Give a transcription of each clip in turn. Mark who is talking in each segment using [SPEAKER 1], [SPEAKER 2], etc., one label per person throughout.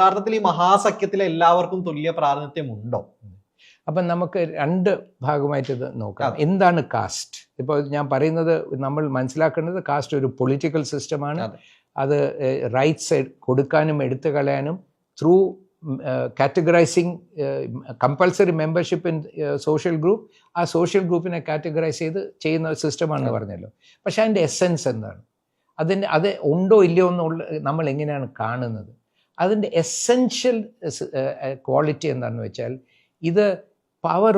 [SPEAKER 1] യഥാർത്ഥത്തിൽ ഈ മഹാസഖ്യത്തിലെ എല്ലാവർക്കും തുല്യ പ്രാതിനിധ്യമുണ്ടോ?
[SPEAKER 2] അപ്പം നമുക്ക് രണ്ട് ഭാഗമായിട്ട് ഇത് നോക്കാം. എന്താണ് കാസ്റ്റ്? ഇപ്പോൾ ഞാൻ പറയുന്നത് നമ്മൾ മനസ്സിലാക്കേണ്ടത് കാസ്റ്റ് ഒരു പൊളിറ്റിക്കൽ സിസ്റ്റമാണ്. അത് റൈറ്റ്സ് കൊടുക്കാനും എടുത്തു കളയാനും through categorising compulsory membership in social group, ആ സോഷ്യൽ ഗ്രൂപ്പിനെ കാറ്റഗറൈസ് ചെയ്ത് ചെയ്യുന്ന സിസ്റ്റമാണെന്ന് പറഞ്ഞല്ലോ. പക്ഷെ അതിൻ്റെ എസെൻസ് എന്താണ്? അത് ഉണ്ടോ ഇല്ലയോ എന്നുള്ള നമ്മൾ എങ്ങനെയാണ് കാണുന്നത്? അതിൻ്റെ എസെൻഷ്യൽ ക്വാളിറ്റി എന്താണെന്ന് വെച്ചാൽ, ഇത് പവർ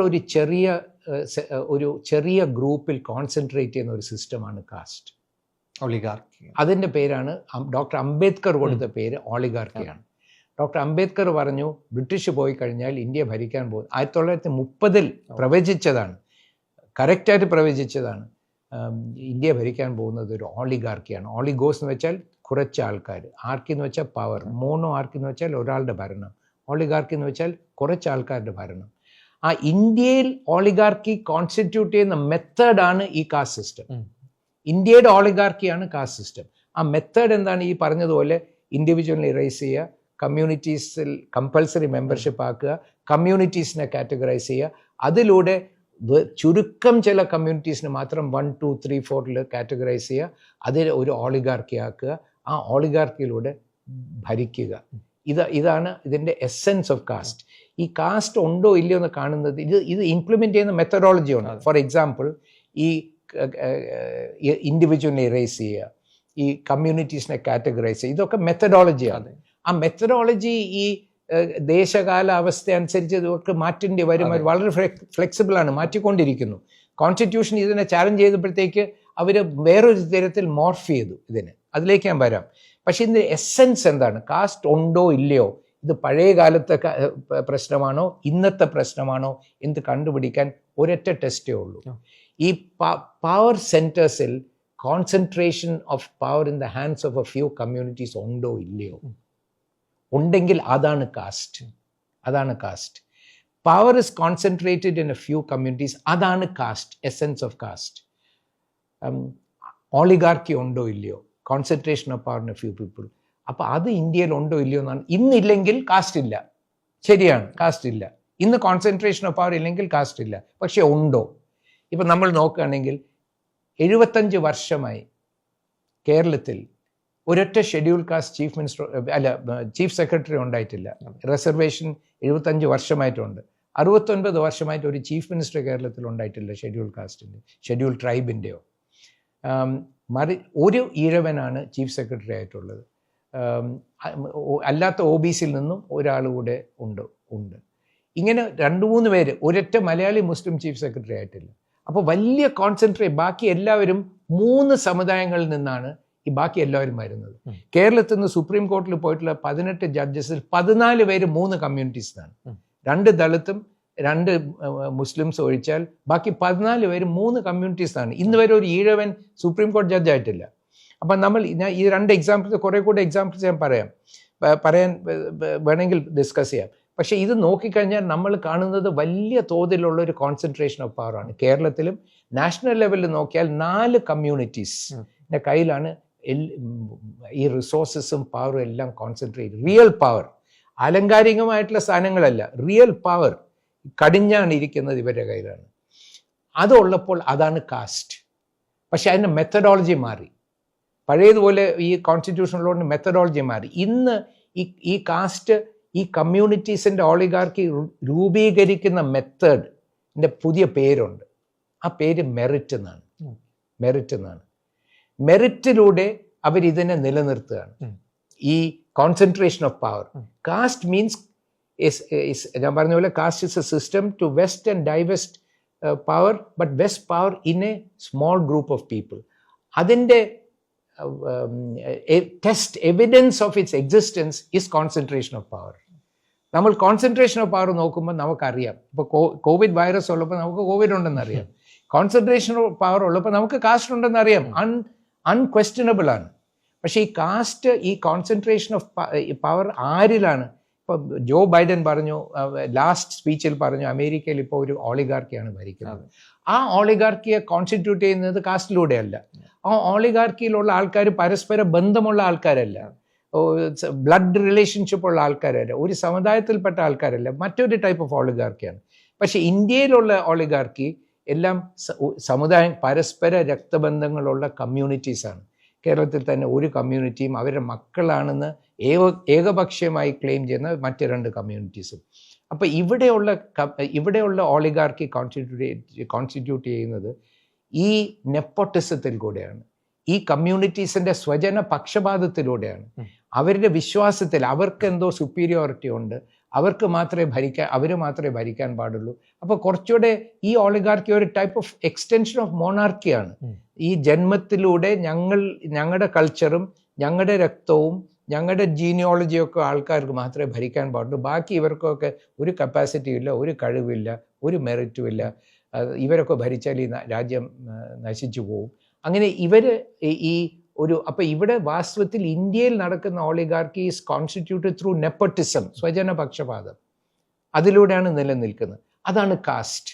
[SPEAKER 2] ഒരു ചെറിയ ഗ്രൂപ്പിൽ കോൺസെൻട്രേറ്റ് ചെയ്യുന്ന ഒരു സിസ്റ്റമാണ് കാസ്റ്റ്,
[SPEAKER 1] ഒളിഗാർക്കി.
[SPEAKER 2] അതിൻ്റെ പേരാണ് ഡോക്ടർ അംബേദ്കർ കൊടുത്ത പേര് ഒളിഗാർക്കിയാണ്. ഡോക്ടർ അംബേദ്കർ പറഞ്ഞു ബ്രിട്ടീഷ് പോയി കഴിഞ്ഞാൽ ഇന്ത്യ ഭരിക്കാൻ പോകും. 1930 പ്രവചിച്ചതാണ്, കറക്റ്റായിട്ട് പ്രവചിച്ചതാണ്. ഇന്ത്യ ഭരിക്കാൻ പോകുന്നത് ഒരു ഓളിഗാർക്കിയാണ്. ഓളിഗോസ് എന്ന് വെച്ചാൽ കുറച്ച് ആൾക്കാർ, ആർക്കി എന്ന് വെച്ചാൽ പവർ, മോണോ ആർക്കി എന്ന് വെച്ചാൽ ഒരാളുടെ ഭരണം, ഓളിഗാർക്കി എന്ന് വെച്ചാൽ കുറച്ച് ആൾക്കാരുടെ ഭരണം. ആ ഇന്ത്യയിൽ ഓളിഗാർക്കി കോൺസ്റ്റിറ്റ്യൂട്ട് ചെയ്യുന്ന മെത്തേഡാണ് ഈ കാസ്റ്റ് സിസ്റ്റം. ഇന്ത്യയുടെ ഓളിഗാർക്കിയാണ് കാസ്റ്റ് സിസ്റ്റം. ആ മെത്തേഡ് എന്താണ്? ഈ പറഞ്ഞതുപോലെ ഇൻഡിവിജ്വലിനെ ഇറേസ് ചെയ്യുക, കമ്മ്യൂണിറ്റീസിൽ കമ്പൾസറി മെമ്പർഷിപ്പ് ആക്കുക, കമ്മ്യൂണിറ്റീസിനെ കാറ്റഗറൈസ് ചെയ്യുക, അതിലൂടെ ചുരുക്കം ചില കമ്മ്യൂണിറ്റീസിന് മാത്രം 1, 2, 3, 4 കാറ്റഗറൈസ് ചെയ്യുക, അതിൽ ഒരു ഓളിഗാർക്കി ആക്കുക, ആ ഓളിഗാർക്കിയിലൂടെ ഭരിക്കുക. ഇതാണ് ഇതിൻ്റെ എസെൻസ് ഓഫ് കാസ്റ്റ്. ഈ കാസ്റ്റ് ഉണ്ടോ ഇല്ലയോ എന്ന് കാണുന്നത് ഇത് ഇംപ്ലിമെൻ്റ് ചെയ്യുന്ന മെത്തഡോളജി ഉണ്ട്. ഫോർ എക്സാമ്പിൾ, ഈ ഇൻഡിവിജ്വലിനെ ഇറേസ് ചെയ്യുക, ഈ കമ്മ്യൂണിറ്റീസിനെ കാറ്റഗറൈസ് ചെയ്യുക, ഇതൊക്കെ മെത്തഡോളജിയാണ്. ആ മെത്തഡോളജി ഈ ദേശകാല അവസ്ഥ അനുസരിച്ച് ഇതൊക്കെ മാറ്റേണ്ടി വരും. വളരെ ഫ്ലെക്സിബിളാണ്, മാറ്റിക്കൊണ്ടിരിക്കുന്നു. കോൺസ്റ്റിറ്റ്യൂഷൻ ഇതിനെ ചാലഞ്ച് ചെയ്തപ്പോഴത്തേക്ക് അവർ വേറൊരു തരത്തിൽ മോർഫ് ചെയ്തു ഇതിനെ. അതിലേക്ക് ഞാൻ വരാം. പക്ഷെ ഇതിൻ്റെ എസെൻസ് എന്താണ്? കാസ്റ്റ് ഉണ്ടോ ഇല്ലയോ, ഇത് പഴയ കാലത്തെ പ്രശ്നമാണോ ഇന്നത്തെ പ്രശ്നമാണോ എന്ന് കണ്ടുപിടിക്കാൻ ഒരൊറ്റ ടെസ്റ്റേ ഉള്ളൂ. ഈ പവർ സെൻറ്റേഴ്സിൽ concentration of power in the hands of a few communities ഉണ്ടോ ഇല്ലയോ? ഉണ്ടെങ്കിൽ അതാണ് കാസ്റ്റ്. അതാണ് caste. Power is concentrated in a few communities, അതാണ് caste, essence of caste. Oligarchy ഉണ്ടോ ഇല്ലയോ, concentration of power in a few people. അപ്പോൾ അത് ഇന്ത്യയിൽ ഉണ്ടോ ഇല്ലയോ എന്നാണ്. ഇന്നില്ലെങ്കിൽ കാസ്റ്റ് ഇല്ല, ശരിയാണ്, കാസ്റ്റ് ഇല്ല. ഇന്ന് കോൺസെൻട്രേഷൻ ഓഫ് പവർ ഇല്ലെങ്കിൽ കാസ്റ്റ് ഇല്ല. പക്ഷെ ഉണ്ടോ? ഇപ്പം നമ്മൾ നോക്കുകയാണെങ്കിൽ 75 വർഷമായി കേരളത്തിൽ ഒരൊറ്റ schedule caste chief minister chief secretary ഉണ്ടായിട്ടില്ല. റിസർവേഷൻ 75 വർഷമായിട്ടുണ്ട്. 69 വർഷമായിട്ട് ഒരു ചീഫ് മിനിസ്റ്റർ കേരളത്തിൽ ഉണ്ടായിട്ടില്ല ഷെഡ്യൂൾ കാസ്റ്റിൻ്റെ, ഷെഡ്യൂൾ ട്രൈബിൻ്റെയോ. ഒരു ഈഴവനാണ് ചീഫ് സെക്രട്ടറി ആയിട്ടുള്ളത്. അല്ലാത്ത OBCയിൽ നിന്നും ഒരാൾ കൂടെ ഉണ്ട്. ഇങ്ങനെ 2-3 പേര്, ഒരൊറ്റ മലയാളി മുസ്ലിം ചീഫ് സെക്രട്ടറി ആയിട്ടില്ല. അപ്പോൾ വലിയ കോൺസെൻട്രേറ്റ്, ബാക്കി എല്ലാവരും 3 സമുദായങ്ങളിൽ നിന്നാണ് ഈ ബാക്കി എല്ലാവരും വരുന്നത്. കേരളത്തിൽ നിന്ന് സുപ്രീം കോടതിയിൽ പോയിട്ടുള്ള 18 ജഡ്ജസിൽ 14 പേര് 3 കമ്മ്യൂണിറ്റീസിനാണ്. 2 ദളിത്തും 2 മുസ്ലിംസ് ഒഴിച്ചാൽ ബാക്കി 14 പേര് 3 കമ്മ്യൂണിറ്റീസാണ്. ഇന്ന് വരെ ഒരു ഈഴവൻ സുപ്രീം കോടതി ജഡ്ജായിട്ടില്ല. അപ്പം ഞാൻ ഈ 2 എക്സാമ്പിൾസ്, കുറേ കൂടെ എക്സാമ്പിൾസ് ഞാൻ പറയാൻ വേണമെങ്കിൽ ഡിസ്കസ് ചെയ്യാം. പക്ഷേ ഇത് നോക്കിക്കഴിഞ്ഞാൽ നമ്മൾ കാണുന്നത് വലിയ തോതിലുള്ള ഒരു കോൺസെൻട്രേഷൻ ഓഫ് പവറാണ്. കേരളത്തിലും നാഷണൽ ലെവലിൽ നോക്കിയാൽ 4 കമ്മ്യൂണിറ്റീസിൻ്റെ കയ്യിലാണ് ഈ റിസോഴ്സസും പവറും എല്ലാം കോൺസെൻട്രേറ്റ്. റിയൽ പവർ, ആലങ്കാരികമായിട്ടുള്ള സാധനങ്ങളല്ല, റിയൽ പവർ കടിഞ്ഞാണ് ഇരിക്കുന്നത് ഇവരുടെ കയ്യിലാണ്. അതുള്ളപ്പോൾ അതാണ് കാസ്റ്റ്. പക്ഷെ അതിൻ്റെ മെത്തഡോളജി മാറി. പഴയതുപോലെ ഈ കോൺസ്റ്റിറ്റ്യൂഷനിലോട്ട് മെത്തഡോളജി മാറി. ഇന്ന് ഈ കാസ്റ്റ്, ഈ കമ്മ്യൂണിറ്റീസിൻ്റെ ഓളിഗാർക്കി രൂപീകരിക്കുന്ന മെത്തേഡിൻ്റെ പുതിയ പേരുണ്ട്. ആ പേര് മെറിറ്റ് എന്നാണ്. മെറിറ്റിലൂടെ അവരിതിനെ നിലനിർത്തുകയാണ്, ഈ concentration of power. Caste means ഞാൻ പറഞ്ഞ പോലെ caste is a system to vest and divest power, but vest power in a small group of people. അതിൻ്റെ test evidence of its existence is concentration of power. നമ്മൾ concentration of power നോക്കുമ്പോൾ നമുക്കറിയാം. ഇപ്പോൾ Covid virus ഉള്ളപ്പോൾ നമുക്ക് Covid ഉണ്ടെന്നറിയാം. Concentration of power ഉള്ളപ്പോൾ നമുക്ക് കാസ്റ്റ് ഉണ്ടെന്നറിയാം. അൺക്വസ്റ്റ്യനബിൾ ആണ്. പക്ഷേ ഈ കാസ്റ്റ്, ഈ കോൺസെൻട്രേഷൻ ഓഫ് പവർ ആരിലാണ്? ഇപ്പോൾ ജോ ബൈഡൻ പറഞ്ഞു, ലാസ്റ്റ് സ്പീച്ചിൽ പറഞ്ഞു, അമേരിക്കയിൽ ഇപ്പോൾ ഒരു ഓളിഗാർക്കിയാണ് ഭരിക്കുന്നത്. ആ ഓളിഗാർക്കിയെ കോൺസ്റ്റിറ്റ്യൂട്ട് ചെയ്യുന്നത് കാസ്റ്റിലൂടെയല്ല. ആ ഓളിഗാർക്കിയിലുള്ള ആൾക്കാർ പരസ്പര ബന്ധമുള്ള ആൾക്കാരല്ല. ബ്ലഡ് റിലേഷൻഷിപ്പ് ഉള്ള ആൾക്കാരല്ല, ഒരു സമുദായത്തിൽപ്പെട്ട ആൾക്കാരല്ല, മറ്റൊരു ടൈപ്പ് ഓഫ് ഓളിഗാർക്കിയാണ്. പക്ഷെ ഇന്ത്യയിലുള്ള ഓളിഗാർക്കി എല്ലാം സമുദായം, പരസ്പര രക്തബന്ധങ്ങളുള്ള കമ്മ്യൂണിറ്റീസാണ്. കേരളത്തിൽ തന്നെ ഒരു കമ്മ്യൂണിറ്റിയും അവരുടെ മക്കളാണെന്ന് ഏകപക്ഷീയമായി ക്ലെയിം ചെയ്യുന്ന മറ്റ് 2 കമ്മ്യൂണിറ്റീസും. അപ്പോൾ ഇവിടെയുള്ള ഓളിഗാർക്കി കോൺസ്റ്റിറ്റ്യൂട്ട് ചെയ്യുന്നത് ഈ നെപ്പോട്ടിസത്തിൽ കൂടെയാണ്, ഈ കമ്മ്യൂണിറ്റീസിൻ്റെ സ്വജന പക്ഷപാതത്തിലൂടെയാണ്. അവരുടെ വിശ്വാസത്തിൽ അവർക്ക് എന്തോ സുപ്പീരിയോറിറ്റി ഉണ്ട്, അവർ മാത്രമേ ഭരിക്കാൻ പാടുള്ളൂ. അപ്പോൾ കുറച്ചുകൂടെ ഈ ഓളിഗാർക്കി ഒരു ടൈപ്പ് ഓഫ് എക്സ്റ്റൻഷൻ ഓഫ് മോണാർക്കിയാണ്. ഈ ജന്മത്തിലൂടെ ഞങ്ങളുടെ കൾച്ചറും ഞങ്ങളുടെ രക്തവും ഞങ്ങളുടെ ജീനിയോളജിയൊക്കെ ആൾക്കാർക്ക് മാത്രമേ ഭരിക്കാൻ പാടുള്ളൂ, ബാക്കി ഇവർക്കൊക്കെ ഒരു കപ്പാസിറ്റി ഇല്ല, ഒരു കഴിവില്ല, ഒരു മെറിറ്റും ഇല്ല, ഇവരൊക്കെ ഭരിച്ചാൽ ഈ രാജ്യം നശിച്ചു പോകും. അങ്ങനെ അപ്പോൾ ഇവിടെ വാസ്തവത്തിൽ ഇന്ത്യയിൽ നടക്കുന്ന oligarchy is constituted through nepotism, സ്വജന പക്ഷപാതം. അതിലൂടെയാണ് നിലനിൽക്കുന്നത്. അതാണ് കാസ്റ്റ്.